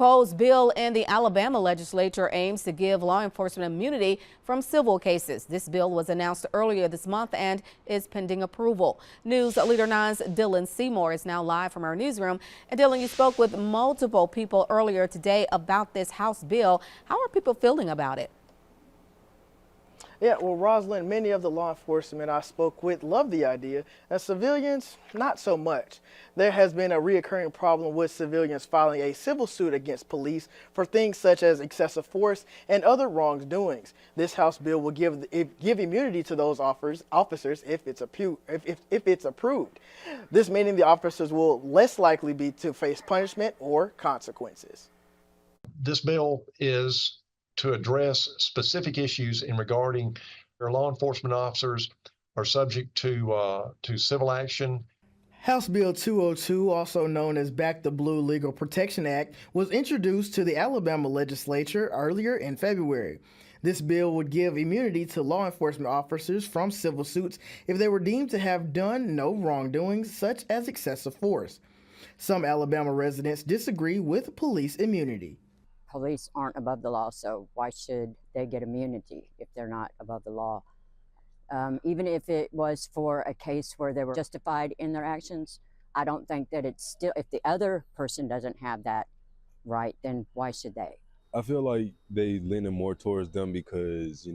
Proposed bill in the Alabama legislature aims to give law enforcement immunity from civil cases. This bill was announced earlier this month and is pending approval. News Leader 9's Dylan Seymour is now live from our newsroom. And Dylan, you spoke with multiple people earlier today about this House bill. How are people feeling about it? Yeah, well, Rosalind, many of the law enforcement I spoke with love the idea, and civilians, not so much. There has been a reoccurring problem with civilians filing a civil suit against police for things such as excessive force and other wrongdoings. This House bill will give immunity to those officers if it's approved. This meaning the officers will less likely be to face punishment or consequences. This bill is to address specific issues in regarding our law enforcement officers are subject to civil action. House Bill 202, also known as Back the Blue Legal Protection Act, was introduced to the Alabama legislature earlier in February. This bill would give immunity to law enforcement officers from civil suits if they were deemed to have done no wrongdoings such as excessive force. Some Alabama residents disagree with police immunity. Police aren't above the law, so why should they get immunity if they're not above the law? Even if it was for a case where they were justified in their actions, I don't think that it's still, if the other person doesn't have that right, then why should they? I feel like they leaning more towards them because,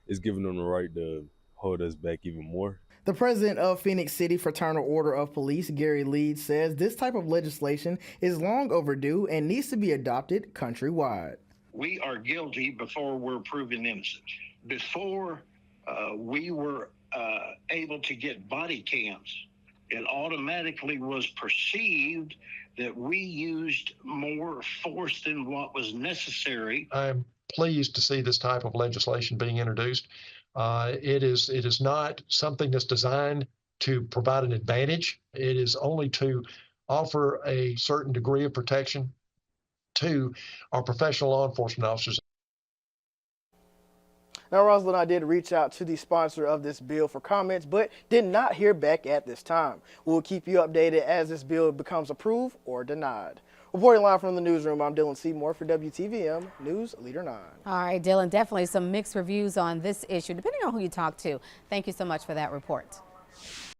it's giving them the right to hold us back even more. The president of Phoenix City Fraternal Order of Police, Gary Leeds, says this type of legislation is long overdue and needs to be adopted countrywide. We are guilty before we're proven innocent. Before we were able to get body cams, it automatically was perceived that we used more force than what was necessary. I'm pleased to see this type of legislation being introduced. It is not something that's designed to provide an advantage. It is only to offer a certain degree of protection to our professional law enforcement officers. Now, Rosalind, I did reach out to the sponsor of this bill for comments, but did not hear back at this time. We'll keep you updated as this bill becomes approved or denied. Reporting live from the newsroom, I'm Dylan Seymour for WTVM News Leader 9. All right, Dylan, definitely some mixed reviews on this issue, depending on who you talk to. Thank you so much for that report.